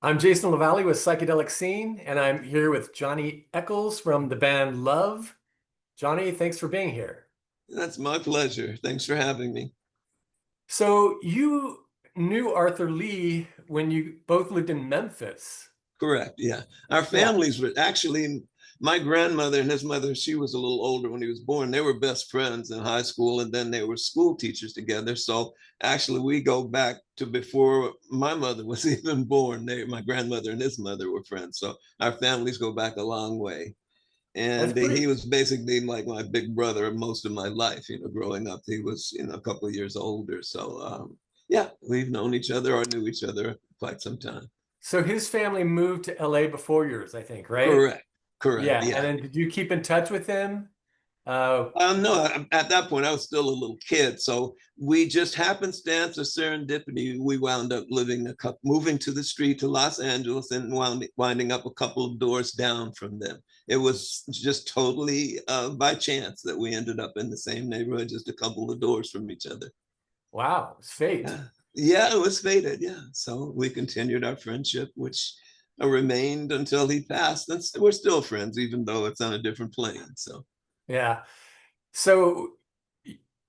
I'm Jason LeValley with Psychedelic Scene, and I'm here with Johnny Echols from the band Love. Johnny, thanks for being here. That's my pleasure. Thanks for having me. So you knew Arthur Lee when you both lived in Memphis. Correct. Yeah. Our Yeah. families were actually, my grandmother and his mother, she was a little older when he was born. They were best friends in high school and then they were school teachers together. So actually, we go back to before my mother was even born. My grandmother and his mother were friends. So our families go back a long way. That's And he pretty. was basically like my big brother most of my life, growing up. He was, a couple of years older. So, yeah, we've known each other or knew each other quite some time. So his family moved to LA before yours, I think, right? Correct. Correct. Yeah. And Yeah. then did you keep in touch with him? Uh, No, at that point, I was still a little kid. So we just happenstance or serendipity, we wound up moving to the street to Los Angeles and winding up a couple of doors down from them. It was just totally by chance that we ended up in the same neighborhood, just a couple of doors from each other. wow, it's fate. Yeah. Yeah, it was fated. Yeah. So we continued our friendship, which remained until he passed. And we're still friends, even though it's on a different plane. So. Yeah. So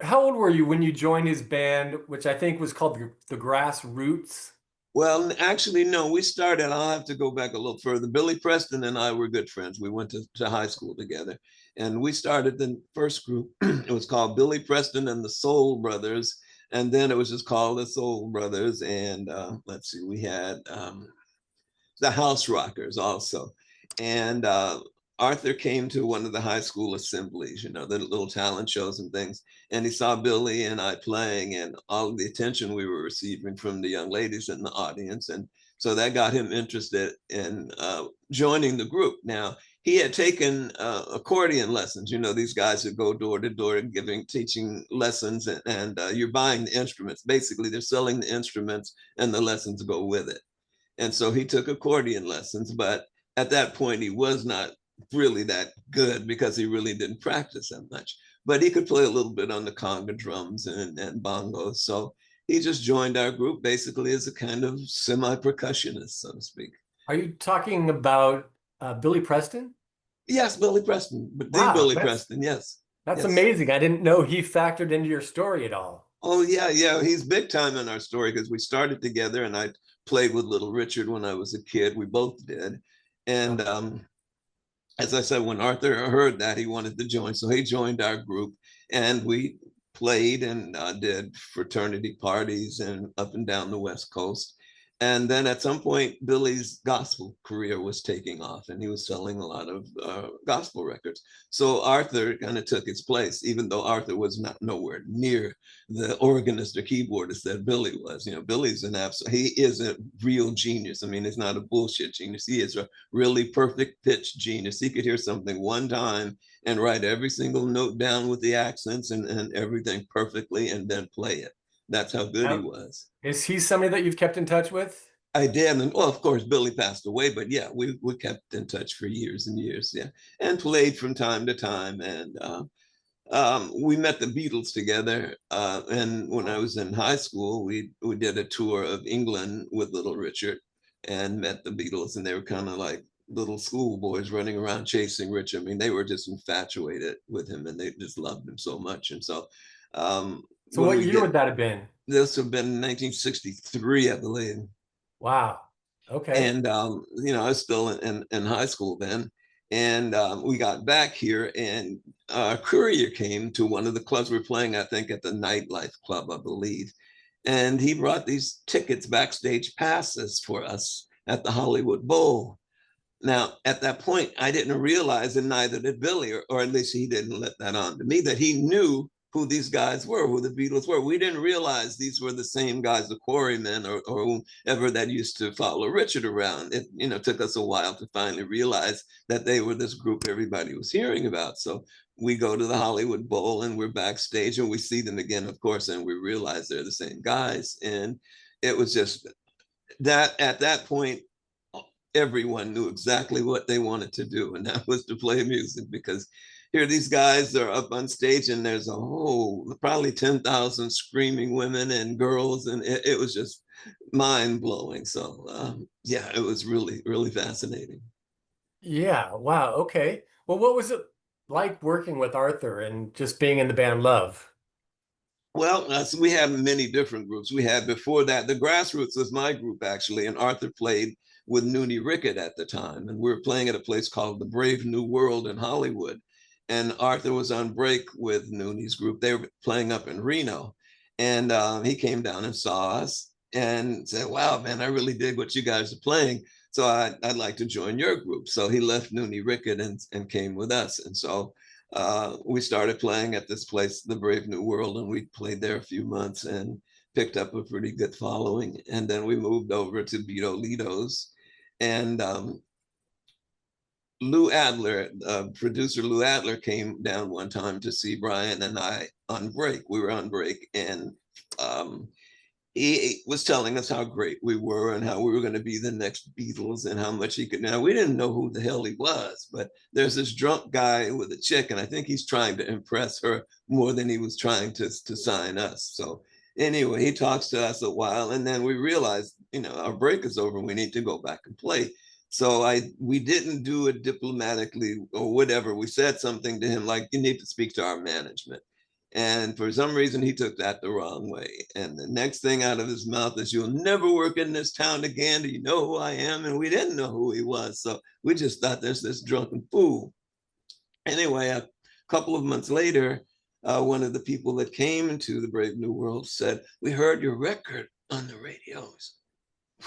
how old were you when you joined his band, which I think was called the Grassroots? Well, actually, no, we started, I'll have to go back a little further. Billy Preston and I were good friends. We went to high school together. And we started the first group. It was called Billy Preston and the Soul Brothers. And then it was just called the Soul Brothers. And let's see, we had the House Rockers also. And Arthur came to one of the high school assemblies, the little talent shows and things, and he saw Billy and I playing and all of the attention we were receiving from the young ladies in the audience. And so that got him interested in joining the group. Now, he had taken accordion lessons. These guys that go door to door teaching lessons, and you're buying the instruments. Basically, they're selling the instruments and the lessons go with it. And so he took accordion lessons, but at that point he was not really that good because he really didn't practice that much. But he could play a little bit on the conga drums and bongos. So he just joined our group basically as a kind of semi-percussionist, so to speak. Are you talking about Billy Preston? Yes, Billy Preston, but the Wow, Billy that's Preston, yes. that's Yes. amazing. I didn't know he factored into your story at all. Oh yeah, yeah. He's big time in our story because we started together and I played with Little Richard when I was a kid. We both did. And Okay. as I said, when Arthur heard that, he wanted to join. So he joined our group and we played and did fraternity parties and up and down the West Coast. And then at some point, Billy's gospel career was taking off and he was selling a lot of gospel records. So Arthur kind of took his place, even though Arthur was not nowhere near the organist or keyboardist that Billy was. Billy's he is a real genius. I mean, it's not a bullshit genius. He is a really perfect pitch genius. He could hear something one time and write every single note down with the accents and everything perfectly and then play it. That's how good he Now, was. is he somebody that you've kept in touch with? I did, and well, of course, Billy passed away, but yeah, we kept in touch for years and years, yeah, and played from time to time. And we met the Beatles together, and when I was in high school, we did a tour of England with Little Richard, and met the Beatles, and they were kind of like little schoolboys running around chasing Richard. I mean, they were just infatuated with him, and they just loved him so much. And so, So when what we year get would that have been? this have been 1963, I believe. Wow. Okay. And I was still in high school then. And we got back here, and a courier came to one of the clubs we were playing, I think, at the Nightlife Club, I believe. And he brought these tickets, backstage passes for us at the Hollywood Bowl. Now, at that point, I didn't realize, and neither did Billy, or at least he didn't let that on to me, that he knew who these guys were, who the Beatles were. We didn't realize these were the same guys, the Quarrymen or whoever that used to follow Richard around. It took us a while to finally realize that they were this group everybody was hearing about. So we go to the Hollywood Bowl and we're backstage and we see them again, of course, and we realize they're the same guys. And it was just that at that point, everyone knew exactly what they wanted to do, and that was to play music because here these guys are up on stage and there's a whole probably 10,000 screaming women and girls, and it was just mind blowing. So yeah, it was really, really fascinating. Yeah, wow, okay. Well, what was it like working with Arthur and just being in the band Love? Well, so we had many different groups. We had before that, the Grassroots was my group actually, and Arthur played with Noonie Rickett at the time. And we were playing at a place called the Brave New World in Hollywood. And Arthur was on break with Noonie's group. They were playing up in Reno. And he came down and saw us and said, "Wow, man, I really dig what you guys are playing. So I'd like to join your group." So he left Noonie Rickett and came with us. And so we started playing at this place, the Brave New World, and we played there a few months and picked up a pretty good following. And then we moved over to Beatles. And Lou Adler, producer Lou Adler, came down one time to see Brian and I on break. We were on break, and um, he was telling us how great we were and how we were going to be the next Beatles and how much he could. Now, we didn't know who the hell he was, but there's this drunk guy with a chick, and I think he's trying to impress her more than he was trying to sign us. So anyway, he talks to us a while, and then we realized, our break is over. We need to go back and play. So we didn't do it diplomatically or whatever. We said something to him like, "You need to speak to our management." And for some reason, he took that the wrong way. And the next thing out of his mouth is, "You'll never work in this town again. Do you know who I am?" And we didn't know who he was. So we just thought there's this drunken fool. Anyway, a couple of months later, one of the people that came into the Brave New World said, "We heard your record on the radios.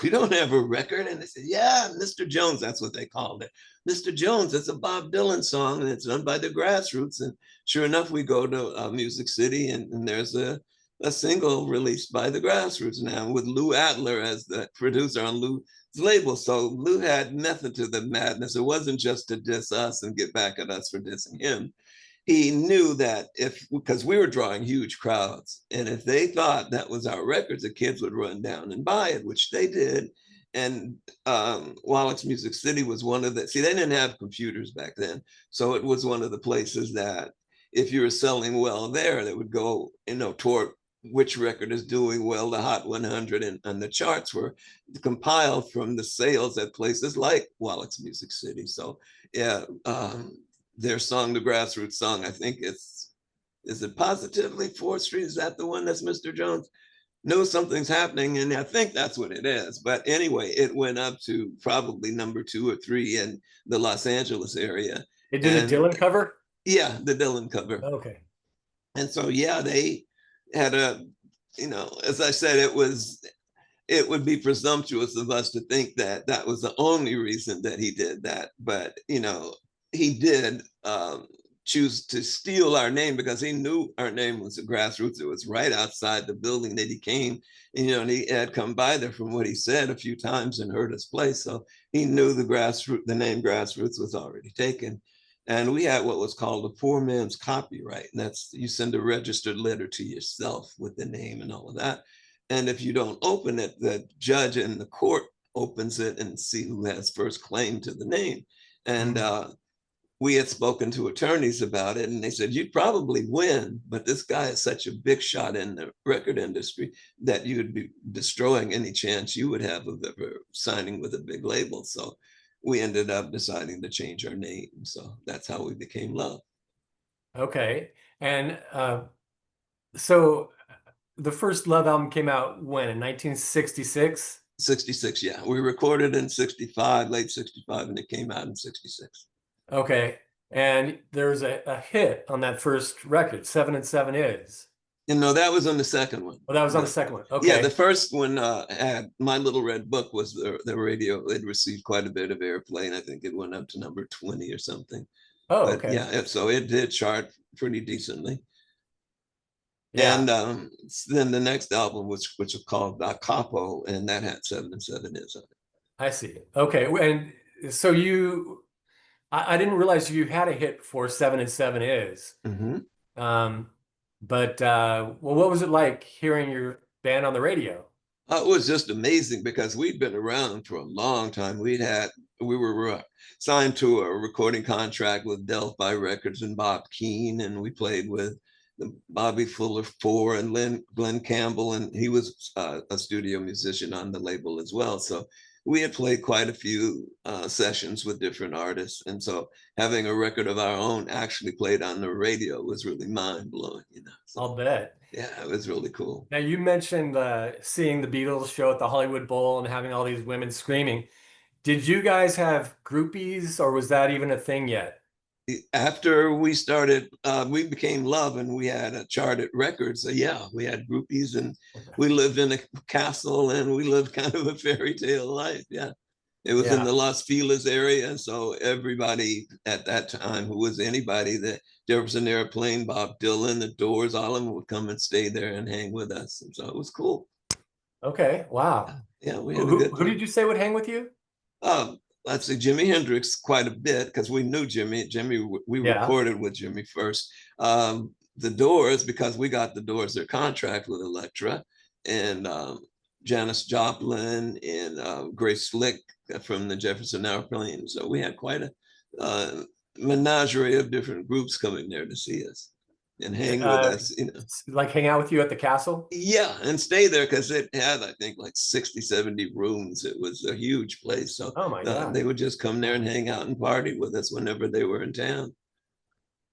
We don't have a record." And they said, "Yeah, Mr. Jones," that's what they called it. "Mr. Jones, it's a Bob Dylan song and it's done by the Grassroots." And sure enough, we go to Music City, and there's a single released by the Grassroots now with Lou Adler as the producer on Lou's label. So Lou had method to the madness. It wasn't just to diss us and get back at us for dissing him. He knew that because we were drawing huge crowds, and if they thought that was our records, the kids would run down and buy it, which they did. And Wallach's Music City was one of they didn't have computers back then. So it was one of the places that if you were selling well there, that would go, toward which record is doing well, the Hot 100, and the charts were compiled from the sales at places like Wallach's Music City. So yeah, their song, the Grassroots song, I think is it Positively 4th Street? Is that the one that's Mr. Jones? Know something's happening, and I think that's what it is. But anyway, it went up to probably number 2 or 3 in the Los Angeles area. It did a And Dylan cover? yeah, the Dylan cover. Okay. And so, yeah, they had as I said, it would be presumptuous of us to think that that was the only reason that he did that. But, he did choose to steal our name because he knew our name was the Grassroots. It was right outside the building that he came. And he had come by there from what he said a few times and heard us play. So he knew the name Grassroots was already taken. And we had what was called a poor man's copyright. And that's, you send a registered letter to yourself with the name and all of that. And if you don't open it, the judge in the court opens it and see who has first claim to the name. And we had spoken to attorneys about it, and they said, "You'd probably win, but this guy is such a big shot in the record industry that you would be destroying any chance you would have of ever signing with a big label." So we ended up deciding to change our name. So that's how we became Love. Okay. And so the first Love album came out when, in 1966? 66, yeah. We recorded in 65, late 65, and it came out in 66. Okay. And there was a hit on that first record, Seven and Seven Is. That was on the second one. Well, that was on the second one. Yeah, the Okay. first one had My Little Red Book was the radio. It received quite a bit of airplay, and I think it went up to number 20 or something. Oh, But okay. yeah, so it did chart pretty decently. Yeah, And then the next album, which was called Da Capo, and that had Seven and Seven Is on it. I see. Okay. And so I didn't realize you had a hit for Seven and Seven Is. Mm-hmm. Um, but well, what was it like hearing your band on the radio? It was just amazing because we'd been around for a long time. We were signed to a recording contract with Delphi Records and Bob Keane, and we played with Bobby Fuller Four and Glenn Campbell, and he was a studio musician on the label as well. So we had played quite a few sessions with different artists, and so having a record of our own actually played on the radio was really mind blowing, you know. So I'll bet. yeah, it was really cool. Now you mentioned seeing the Beatles show at the Hollywood Bowl and having all these women screaming. Did you guys have groupies, or was that even a thing yet? After we started, we became Love, and we had a charted record. So yeah, we had groupies, and we lived in a castle, and we lived kind of a fairy tale life. Yeah, it was in Yeah. the Los Feliz area, so everybody at that time who was anybody, that Jefferson Airplane, Bob Dylan, the Doors, all of them would come and stay there and hang with us, and so it was cool. Okay. Wow. Yeah, we had a Who, good who did time. you say would hang with you? Um, let's see, Jimi Hendrix quite a bit because we knew Jimmy. We Yeah. recorded with Jimmy first. The Doors, because we got the Doors their contract with Elektra, and Janis Joplin and Grace Slick from the Jefferson Airplane. So we had quite a menagerie of different groups coming there to see us and hang with Uh, us, you know. like hang out with you at the castle? Yeah, and stay there because it had, I think, like 60, 70 rooms. It was a huge place. So Oh my God. they would just come there and hang out and party with us whenever they were in town.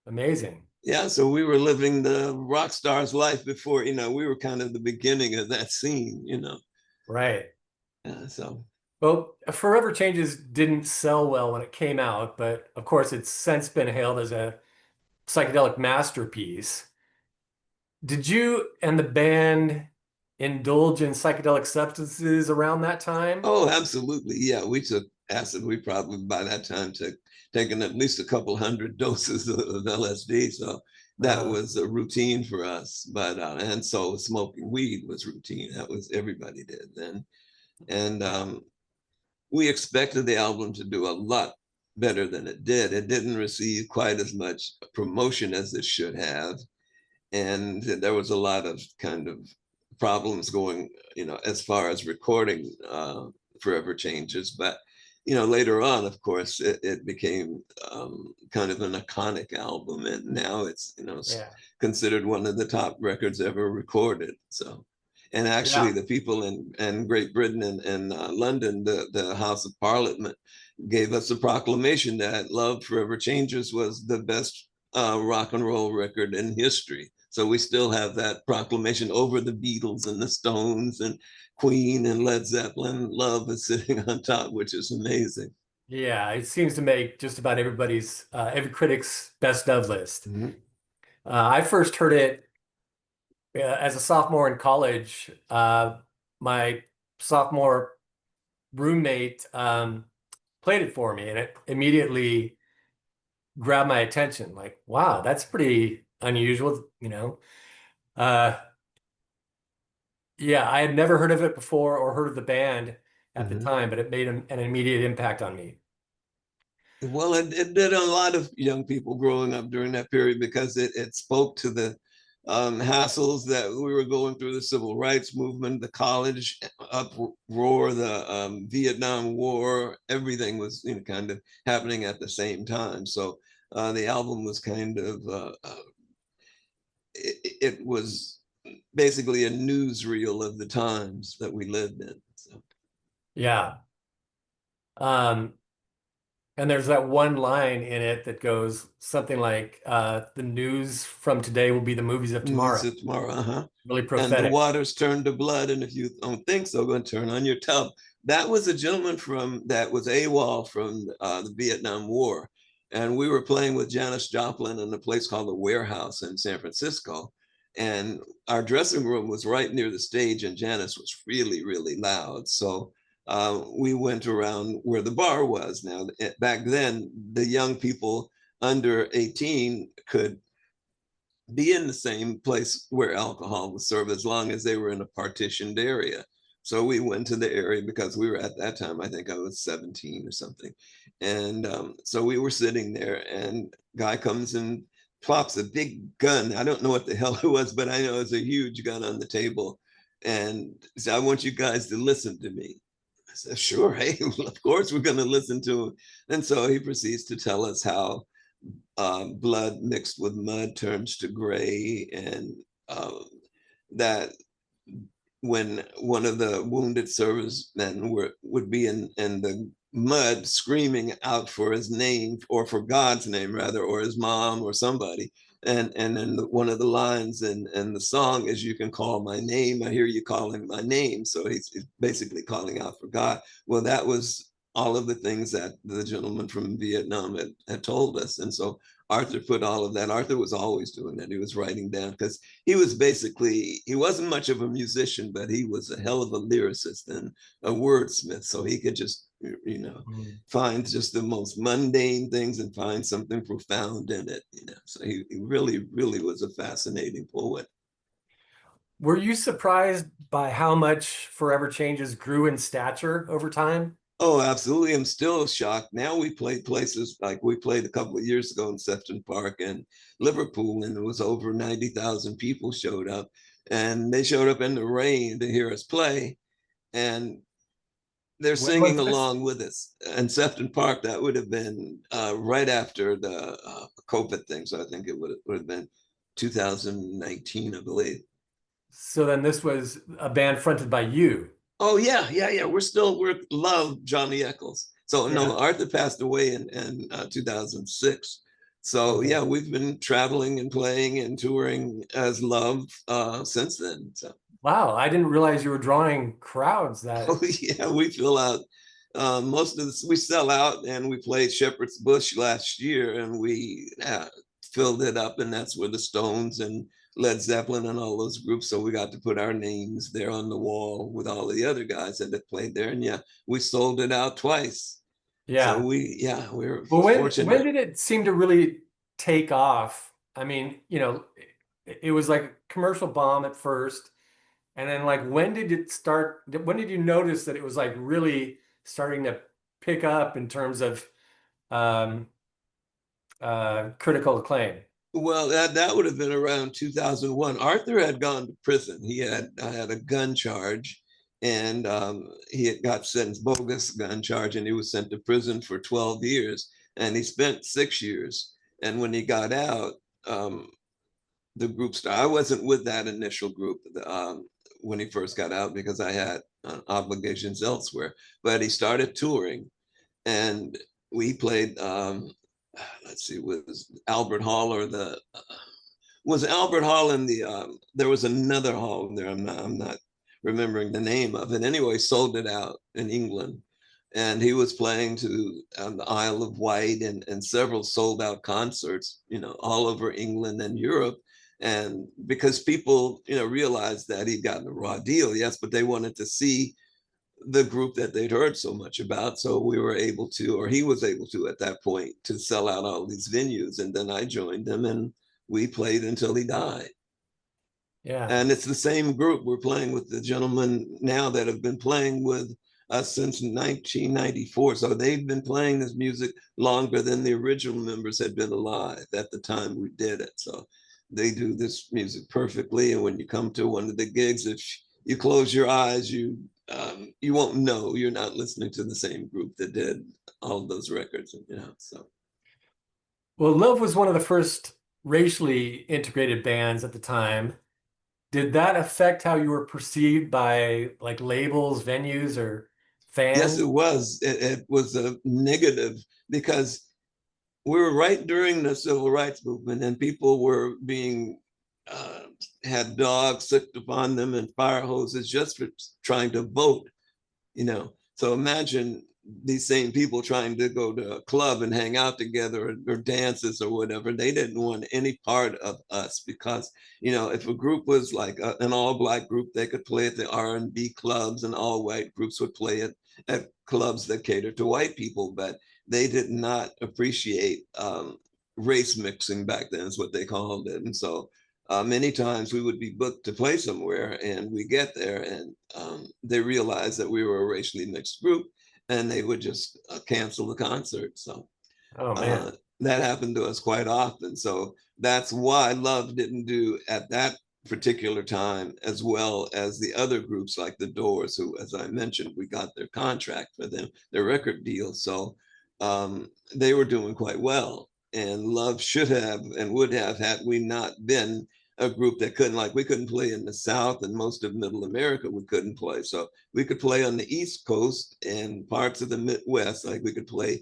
Amazing. Yeah, so we were living the rock star's life before, you know, we were kind of the beginning of that scene, you know. Right. Yeah, so. Well, Forever Changes didn't sell well when it came out, but of course it's since been hailed as a psychedelic masterpiece. Did you and the band indulge in psychedelic substances around that time? Oh, absolutely. Yeah, we took acid. We probably by that time took taken at least a couple hundred doses of LSD. So that Uh, was a routine for us. But and so smoking weed was routine. That was everybody did then. And we expected the album to do a lot better than it did. It didn't receive quite as much promotion as it should have, and there was a lot of kind of problems going, you know, as far as recording Forever Changes. But you know, later on, of course, it became kind of an iconic album, and now it's, you know, yeah. considered one of the top records ever recorded. So, and actually, Yeah. the people in Great Britain and London, the House of Parliament, gave us a proclamation that Love Forever Changes was the best rock and roll record in history. So we still have that proclamation over the Beatles and the Stones and Queen and Led Zeppelin. Love is sitting on top, which is amazing. Yeah. It seems to make just about every critic's best of list. Mhm. I first heard it as a sophomore in college. My sophomore roommate played it for me, and it immediately grabbed my attention. Like, wow, that's pretty unusual, you know. Uh, yeah, I had never heard of it before or heard of the band at the Mhm. time, but it made an immediate impact on me. Well, it did a lot of young people growing up during that period because it spoke to the hassles that we were going through, the civil rights movement, the college uproar, the Vietnam War. Everything was, you know, kind of happening at the same time. So the album was kind of it was basically a newsreel of the times that we lived in. So. Yeah. Um, and there's that one line in it that goes something like, the news from today will be the movies of Movies tomorrow. of tomorrow, uh-huh. Really And the prophetic. waters turn to blood, and if you don't think so, go and turn on your tub. That was a gentleman from that was AWOL from the Vietnam War, and we were playing with Janis Joplin in a place called the Warehouse in San Francisco, and our dressing room was right near the stage, and Janis was really, really loud. So we went around where the bar was. Now, back then, the young people under 18 could be in the same place where alcohol was served as long as they were in a partitioned area. So we went to the area because we were at that time, I think I was 17 or something. And so we were sitting there, and guy comes and plops a big gun. I don't know what the hell it was, but I know it's a huge gun on the table. And so I want you guys to listen to me. I said, sure, hey, of course we're going to listen to him. And so he proceeds to tell us how blood mixed with mud turns to gray, and that when one of the wounded servicemen would be in the mud screaming out for his name, or for God's name rather, or his mom or somebody. And then one of the lines in the song is, "You can call my name. I hear you calling my name." So he's basically calling out for God. Well, that was all of the things that the gentleman from Vietnam had told us. And so Arthur put all of that. Arthur was always doing that. He was writing down, because he wasn't much of a musician, but he was a hell of a lyricist and a wordsmith. So he could just, find just the most mundane things and find something profound in it. So he really, really was a fascinating poet. Were you surprised by how much Forever Changes grew in stature over time? Oh, absolutely. I'm still shocked. Now we play places like we played a couple of years ago in Sefton Park and Liverpool, and it was over 90,000 people showed up. And they showed up in the rain to hear us play. And they're When was singing this? along with us. In Sefton Park, that would have been right after the COVID thing. So I think it would have been 2019, I believe. So then this was a band fronted by you. Oh yeah, yeah, yeah. We're love Johnny Echols. So Yeah. no, Arthur passed away in 2006. So Okay. yeah, we've been traveling and playing and touring as Love since then. So Wow, I didn't realize you were drawing crowds oh that. yeah, we fill out most of this. We sell out, and we played Shepherd's Bush last year, and we filled it up, and that's where the Stones and Led Zeppelin and all those groups. So we got to put our names there on the wall with all the other guys that had played there. And yeah, we sold it out twice. So Yeah. we're Well, when fortunate. did it seem to really take off? I mean, it was like a commercial bomb at first, and then like when did it start? When did you notice that it was like really starting to pick up in terms of um, critical acclaim? Well, that would have been around 2001. Arthur had gone to prison. He had a gun charge, and he had got sentenced bogus gun charge, and he was sent to prison for 12 years. And he spent 6 years. And when he got out, um, the group started. I wasn't with that initial group when he first got out, because I had obligations elsewhere. But he started touring, and we played. Let's see, was Albert Hall, or the was Albert Hall in the there was another hall there. I'm not remembering the name of it. Anyway, sold it out in England. And he was playing to the Isle of Wight, and several sold out concerts, all over England and Europe. And because people, realized that he'd gotten a raw deal, yes, but they wanted to see the group that they'd heard so much about. So we were able to, or he was able to at that point, to sell out all these venues. And then I joined them, and we played until he died. Yeah. And it's the same group. We're playing with the gentlemen now that have been playing with us since 1994. So they've been playing this music longer than the original members had been alive at the time we did it. So they do this music perfectly. And when you come to one of the gigs, if you close your eyes, you won't know you're not listening to the same group that did all of those records. So Well, Love was one of the first racially integrated bands at the time. Did that affect how you were perceived by like labels, venues, or yes, it fans? was. It was a negative, because we were right during the civil rights movement, and people were being uh, had dogs sicked upon them and fire hoses just for trying to vote. So imagine these same people trying to go to a club and hang out together, or dances or whatever. They didn't want any part of us, because if a group was like an all black group, they could play at the R&B clubs, and all white groups would play at clubs that cater to white people. But they did not appreciate race mixing back then, is what they called it. And so many times we would be booked to play somewhere, and we get there, and they realized that we were a racially mixed group, and they would just cancel the concert. So Oh uh, man. that happened to us quite often. So that's why Love didn't do at that particular time as well as the other groups like the Doors, who, as I mentioned, we got their contract for them, their record deal. So they were doing quite well. and Love should have and would have, had we not been a group that couldn't, like, we couldn't play in the South and most of Middle America, we couldn't play. So we could play on the East Coast and parts of the Midwest, like we could play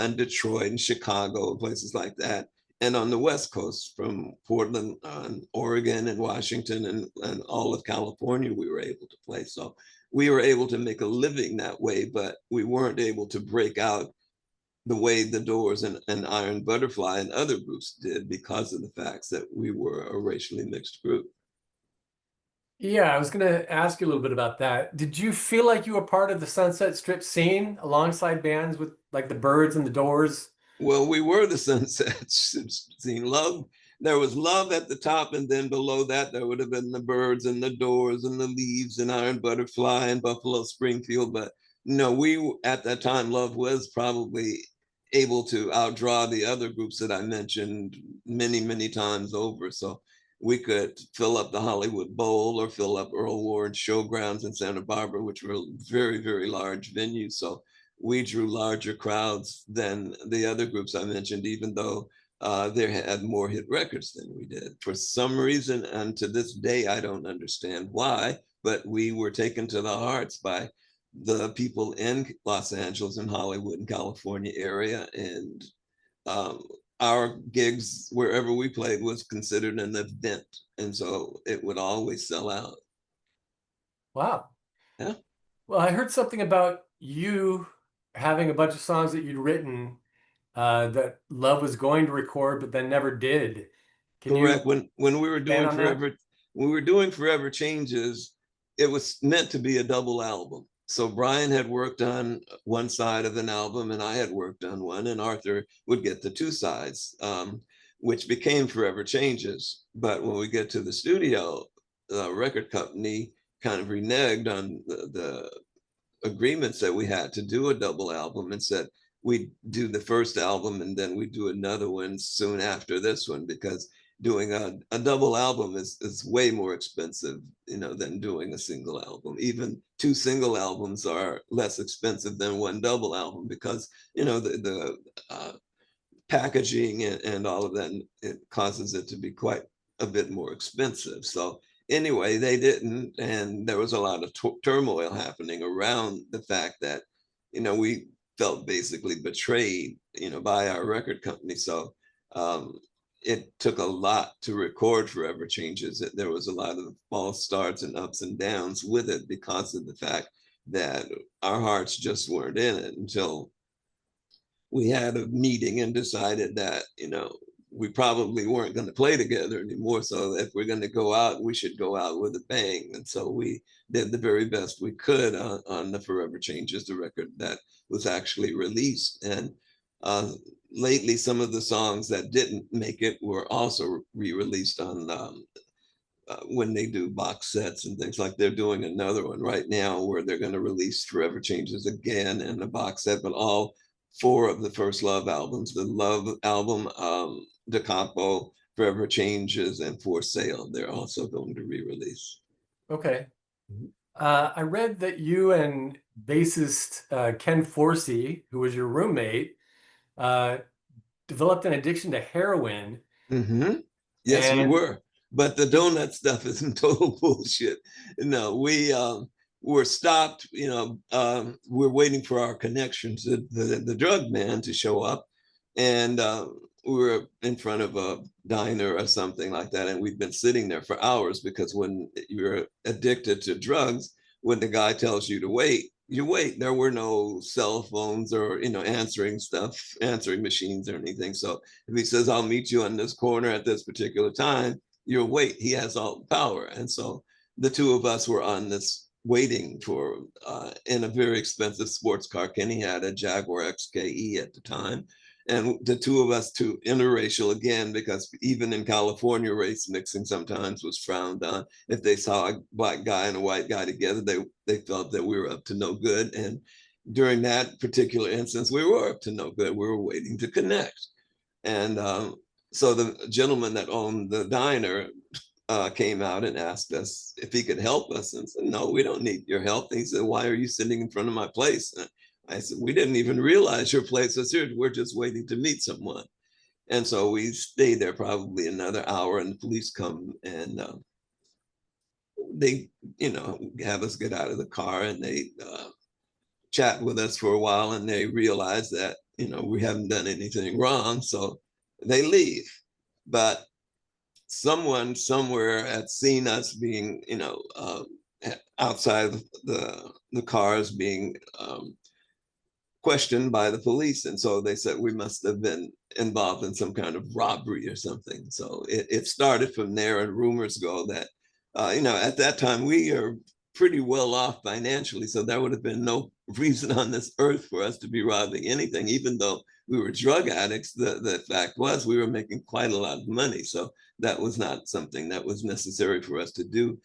in Detroit and Chicago and places like that. And on the West Coast, from Portland, Oregon, and Washington, and all of California, we were able to play. So we were able to make a living that way, but we weren't able to break out the way the Doors and Iron Butterfly and other groups did, because of the facts that we were a racially mixed group. Yeah, I was going to ask you a little bit about that. Did you feel like you were part of the Sunset Strip scene alongside bands with like the Byrds and the Doors? Well, we were the Sunset scene. Love, there was Love at the top, and then below that there would have been the Byrds and the Doors and the Leaves and Iron Butterfly and Buffalo Springfield. But no, we, at that time, Love was probably able to outdraw the other groups that I mentioned many, many times over. So we could fill up the Hollywood Bowl or fill up Earl Ward Showgrounds in Santa Barbara, which were very, very large venues. So we drew larger crowds than the other groups I mentioned, even though they had more hit records than we did. For some reason, and to this day, I don't understand why, but we were taken to the hearts by the people in Los Angeles and Hollywood and California area. And our gigs, wherever we played, was considered an event. And so it would always sell out. Wow. Yeah. Well, I heard something about you having a bunch of songs that you'd written that Love was going to record, but then never did. Can you Correct. When we were expand doing on that? Forever Changes, it was meant to be a double album. So Brian had worked on one side of an album, and I had worked on one, and Arthur would get the two sides, which became Forever Changes. But when we get to the studio, the record company kind of reneged on the agreements that we had to do a double album, and said we do the first album and then we do another one soon after this one, because doing a double album is way more expensive, than doing a single album. Even two single albums are less expensive than one double album, because the packaging and all of that, it causes it to be quite a bit more expensive. So anyway, they didn't, and there was a lot of turmoil happening around the fact that we felt basically betrayed by our record company. So it took a lot to record Forever Changes. There was a lot of false starts and ups and downs with it, because of the fact that our hearts just weren't in it, until we had a meeting and decided that we probably weren't going to play together anymore. So if we're going to go out, we should go out with a bang. And so we did the very best we could on the Forever Changes, the record that was actually released. And lately, some of the songs that didn't make it were also re-released on when they do box sets and things. Like, they're doing another one right now where they're going to release Forever Changes again in a box set, but all four of the first Love albums, the Love album, Da Capo, Forever Changes, and For Sale, they're also going to re-release. Okay. I read that you and bassist Ken Forsey, who was your roommate, developed an addiction to heroin. Mm-hmm. Yes, we And were. But the donut stuff is some total bullshit. No, we were stopped. We're waiting for our connections, the drug man, to show up, and we were in front of a diner or something like that, and we've been sitting there for hours, because when you're addicted to drugs, when the guy tells you to wait, you wait. There were no cell phones or answering machines or anything. So if he says, I'll meet you on this corner at this particular time, you'll wait. He has all the power. And so the two of us were on this waiting for in a very expensive sports car. Kenny had a Jaguar XKE at the time. And the two of us, too interracial again, because even in California, race mixing sometimes was frowned on. If they saw a black guy and a white guy together, they felt that we were up to no good. And during that particular instance, we were up to no good. We were waiting to connect. And so the gentleman that owned the diner came out and asked us if he could help us, and said, no, we don't need your help. And he said, why are you sitting in front of my place? And I said, we didn't even realize your place was here. We're just waiting to meet someone. And so we stayed there probably another hour, and the police come and they, have us get out of the car, and they chat with us for a while, and they realize that, we haven't done anything wrong. So they leave. But someone somewhere had seen us being, outside the cars being questioned by the police. And so they said we must have been involved in some kind of robbery or something. So it started from there. And rumors go that, at that time we are pretty well off financially. So there would have been no reason on this earth for us to be robbing anything, even though we were drug addicts. The fact was we were making quite a lot of money. So that was not something that was necessary for us to do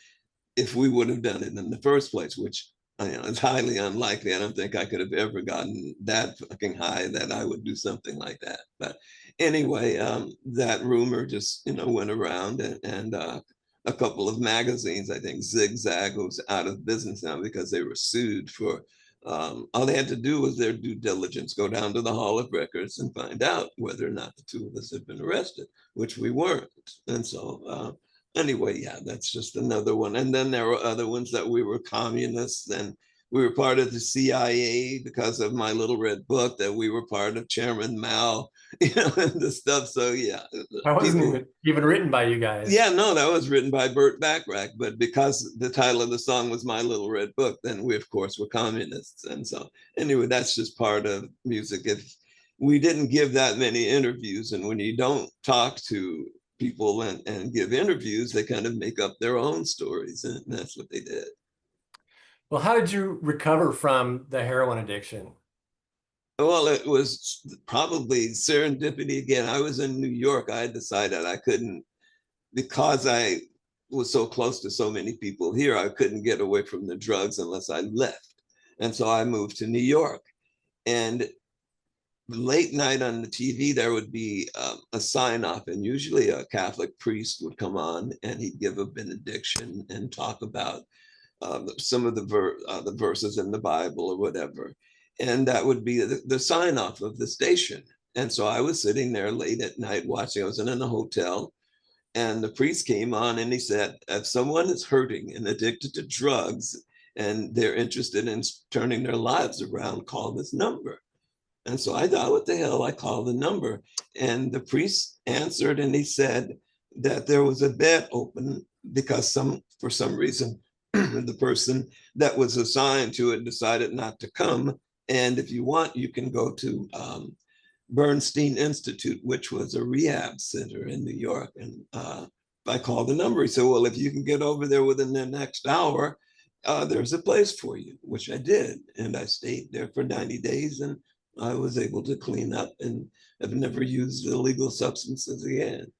if we would have done it in the first place, which, it's highly unlikely. I don't think I could have ever gotten that fucking high that I would do something like that. But anyway, that rumor just, went around, and a couple of magazines, I think Zigzag was out of business now because they were sued for, all they had to do was their due diligence, go down to the Hall of Records and find out whether or not the two of us had been arrested, which we weren't. And so anyway, yeah, that's just another one. And then there were other ones that we were communists, and we were part of the CIA because of My Little Red Book, that we were part of Chairman Mao, and the stuff. So yeah, That wasn't even written by you guys. yeah, no, that was written by Burt Bacharach, but because the title of the song was My Little Red Book, then we, of course, were communists. And so anyway, that's just part of music. If we didn't give that many interviews, and when you don't talk to people and give interviews, they kind of make up their own stories, and that's what they did. Well, how did you recover from the heroin addiction? Well, it was probably serendipity again. I was in New York. I decided I couldn't, because I was so close to so many people here, I couldn't get away from the drugs unless I left. And so I moved to New York. And late night on the TV, there would be a sign off, and usually a Catholic priest would come on, and he'd give a benediction and talk about some of the verses in the Bible or whatever. And that would be the sign off of the station. And so I was sitting there late at night watching. I was in a hotel, and the priest came on, and he said, if someone is hurting and addicted to drugs and they're interested in turning their lives around, call this number. And so I thought, what the hell? I called the number, and the priest answered, and he said that there was a bed open because for some reason, the person that was assigned to it decided not to come. And if you want, you can go to Bernstein Institute, which was a rehab center in New York. And I called the number. He said, well, if you can get over there within the next hour, there's a place for you, which I did. And I stayed there for 90 days, and I was able to clean up and have never used illegal substances again.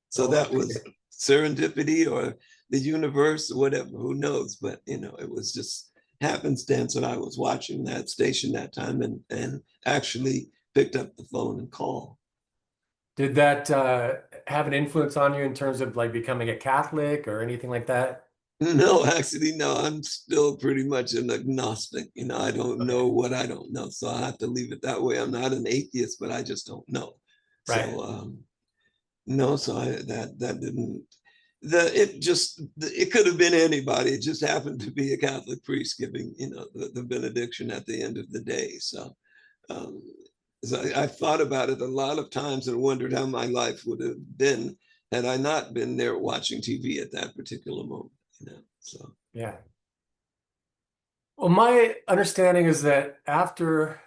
So that was serendipity or the universe or whatever, who knows? But, it was just happenstance that I was watching that station that time and actually picked up the phone and called. Did that have an influence on you in terms of like becoming a Catholic or anything like that? No, actually, no. I'm still pretty much an agnostic. I don't know what I don't know. So I have to leave it that way. I'm not an atheist, but I just don't know. Right. So no, so that didn't, it could have been anybody. It just happened to be a Catholic priest giving, the benediction at the end of the day. So I've thought about it a lot of times and wondered how my life would have been had I not been there watching TV at that particular moment. So yeah. Well, my understanding is that after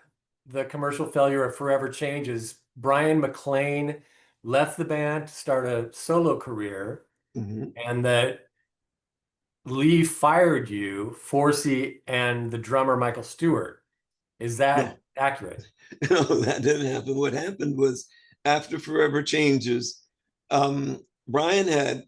the commercial failure of Forever Changes, Brian McLean left the band to start a solo career, and that Lee fired you, Forsey, and the drummer Michael Stewart. Is that accurate? No, that didn't happen. What happened was, after Forever Changes, Brian had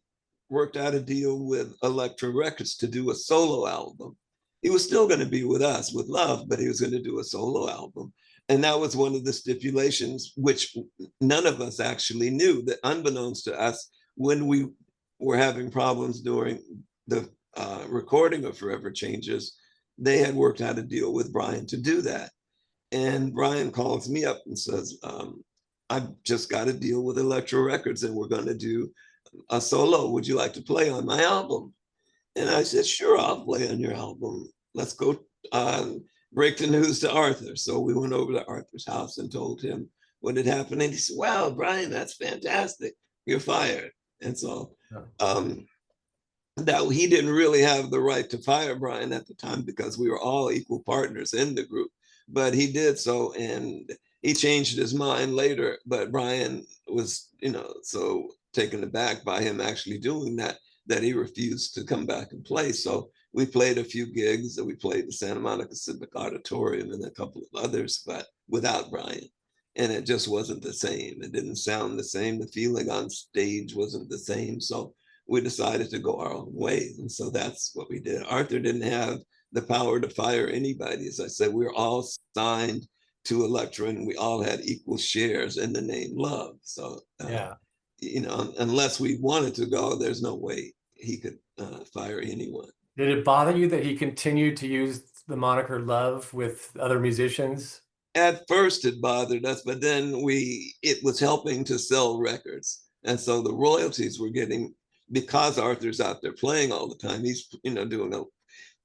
worked out a deal with Elektra Records to do a solo album. He was still going to be with us, with Love, but he was going to do a solo album. And that was one of the stipulations, which none of us actually knew, that unbeknownst to us, when we were having problems during the recording of Forever Changes, they had worked out a deal with Brian to do that. And Brian calls me up and says, I've just got a deal with Elektra Records and we're going to do a solo. Would you like to play on my album? And I said, sure, I'll play on your album. Let's go break the news to Arthur. So we went over to Arthur's house and told him what had happened. And he said, wow, Brian, that's fantastic. You're fired. And so that he didn't really have the right to fire Brian at the time because we were all equal partners in the group. But he did so, and he changed his mind later. But Brian was, so taken aback by him actually doing that, that he refused to come back and play. So we played a few gigs. We played the Santa Monica Civic Auditorium and a couple of others, but without Brian. And it just wasn't the same. It didn't sound the same. The feeling on stage wasn't the same. So we decided to go our own ways. And so that's what we did. Arthur didn't have the power to fire anybody. As I said, we were all signed to Elektra and we all had equal shares in the name Love. So, unless we wanted to go, there's no way he could fire anyone. Did it bother you that he continued to use the moniker Love with other musicians? At first it bothered us, but then it was helping to sell records. And so the royalties were getting, because Arthur's out there playing all the time, he's, doing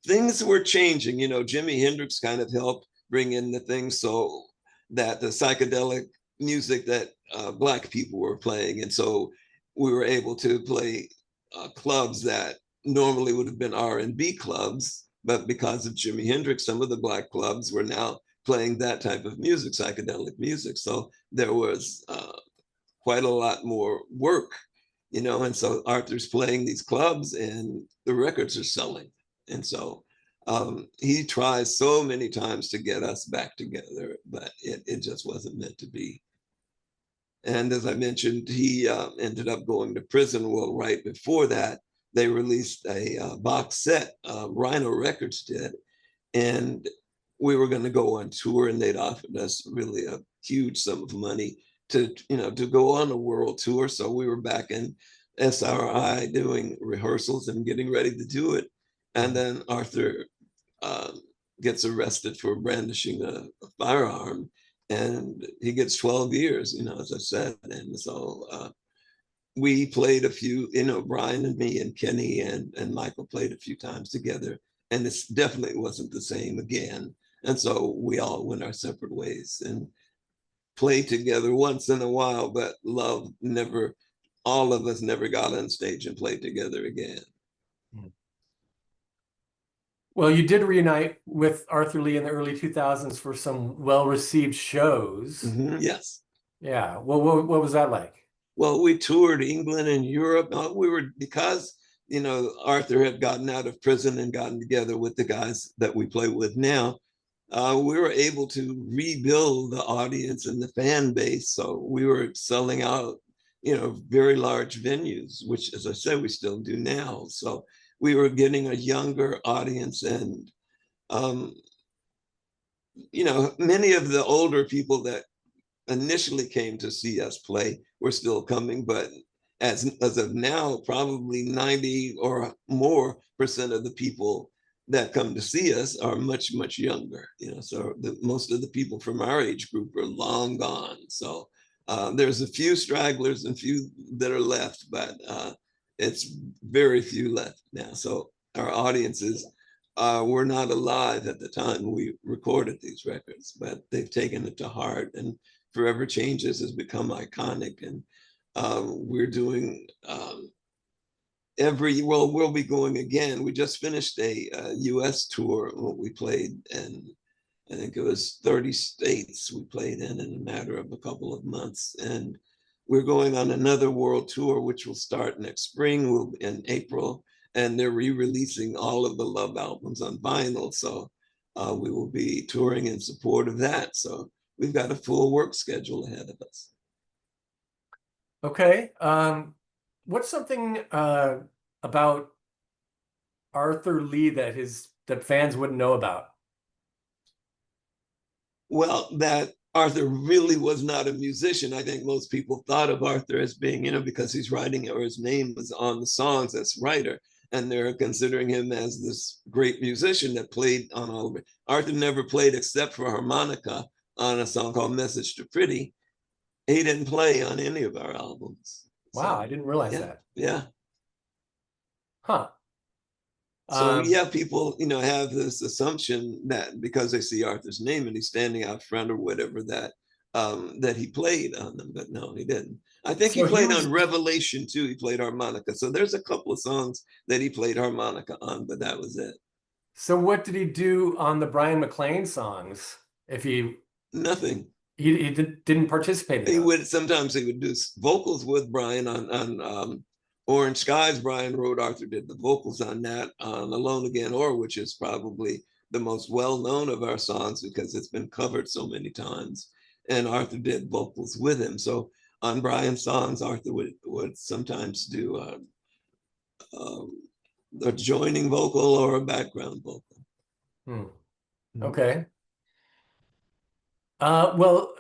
things were changing. Jimi Hendrix kind of helped bring in the things so that the psychedelic music that Black people were playing. And so we were able to play clubs that normally would have been R&B clubs, but because of Jimi Hendrix, some of the Black clubs were now playing that type of music, psychedelic music. So there was quite a lot more work, and so Arthur's playing these clubs and the records are selling. And so he tries so many times to get us back together, but it just wasn't meant to be. And as I mentioned, he ended up going to prison. Well, right before that, they released a box set, Rhino Records did, and we were going to go on tour, and they'd offered us really a huge sum of money to go on a world tour. So we were back in SRI doing rehearsals and getting ready to do it. And then Arthur gets arrested for brandishing a firearm, and he gets 12 years, as I said. And so we played a few, Brian and me and Kenny and Michael played a few times together, and it definitely wasn't the same again. And so we all went our separate ways and played together once in a while, but Love never, all of us never got on stage and played together again. Well, you did reunite with Arthur Lee in the early 2000s for some well-received shows. Yes. Yeah. Well, what was that like? Well, we toured England and Europe. Because Arthur had gotten out of prison and gotten together with the guys that we play with now, we were able to rebuild the audience and the fan base. So we were selling out, very large venues, which, as I said, we still do now. So we were getting a younger audience, and many of the older people that initially came to see us play were still coming, but as of now, probably 90 or more % of the people that come to see us are much, much younger. So most of the people from our age group are long gone. So there's a few stragglers and few that are left, but it's very few left now. So our audiences were not alive at the time we recorded these records, but they've taken it to heart, and Forever Changes has become iconic. And we're doing we'll be going again. We just finished a US tour. We played in, I think it was 30 states we played in a matter of a couple of months. And we're going on another world tour, which will start next spring, in April. And they're re-releasing all of the Love albums on vinyl. So we will be touring in support of that. So we've got a full work schedule ahead of us. Okay. What's something about Arthur Lee that fans wouldn't know about? Well, that Arthur really was not a musician. I think most people thought of Arthur as being, because he's writing, or his name was on the songs as writer, and they're considering him as this great musician that played on all of it. Arthur never played except for harmonica on a song called Message to Pretty. he didn't play on any of our albums. Wow, So I didn't realize yeah, that. yeah. Huh. So yeah, people, have this assumption that because they see Arthur's name and he's standing out front or whatever, that he played on them, but no, he didn't. I think he So he played was, on Revelation too. He played harmonica. So there's a couple of songs that he played harmonica on, but that was it. so what did he do on the Brian McLean songs? If Nothing. didn't participate in He those. would sometimes he would do vocals with Brian on Orange Skies. Brian wrote, Arthur did the vocals on that, on Alone Again, or which is probably the most well-known of our songs because it's been covered so many times. And Arthur did vocals with him. So on Brian's songs, Arthur would sometimes do a joining vocal or a background vocal. Hmm. Okay. Well,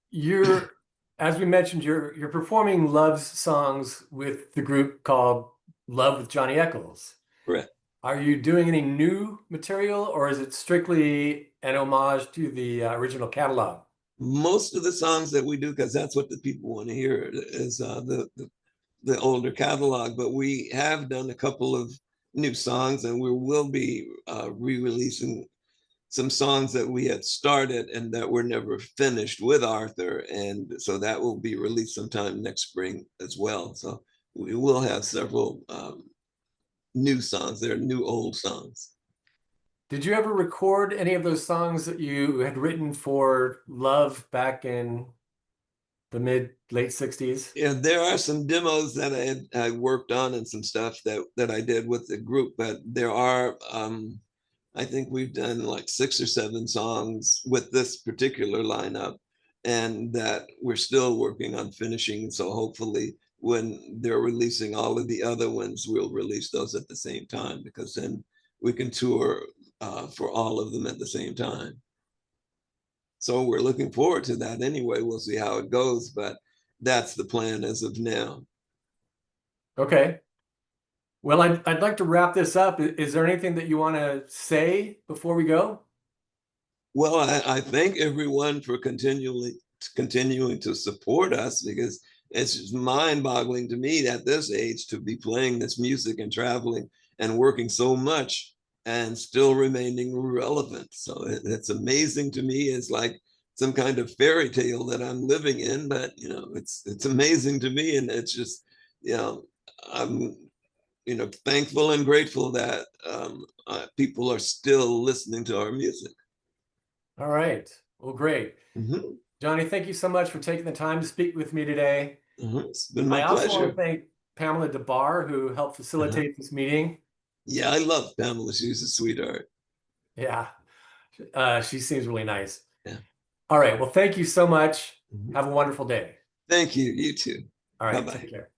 you're, as we mentioned, you're performing Love's songs with the group called Love with Johnny Echols. Correct. Are you doing any new material, or is it strictly an homage to the original catalog? Most of the songs that we do, because that's what the people want to hear, is the older catalog. But we have done a couple of new songs, and we will be re-releasing some songs that we had started and that were never finished with Arthur. And so that will be released sometime next spring as well. So we will have several new songs. They're new old songs. Did you ever record any of those songs that you had written for Love back in the late 60s? Yeah, there are some demos that I worked on and some stuff that I did with the group, but there are I think we've done like 6 or 7 songs with this particular lineup, and that we're still working on finishing. So hopefully, when they're releasing all of the other ones, we'll release those at the same time because then we can tour for all of them at the same time. So we're looking forward to that anyway. We'll see how it goes, but that's the plan as of now. Okay. Well, I'd like to wrap this up. Is there anything that you want to say before we go? Well, I thank everyone for continuing to support us because it's just mind-boggling to me at this age to be playing this music and traveling and working so much and still remaining relevant. So it's amazing to me. It's like some kind of fairy tale that I'm living in, but it's amazing to me, and it's just I'm thankful and grateful that people are still listening to our music. All right. Well, great. Mm-hmm. Johnny, thank you so much for taking the time to speak with me today. Mm-hmm. It's been my I also want pleasure. to thank Pamela DeBar, who helped facilitate this meeting. Yeah, I love Pamela. She's a sweetheart. Yeah, she seems really nice. Yeah. All right. Well, thank you so much. Mm-hmm. Have a wonderful day. Thank you. You too. All right. Bye-bye. Take care.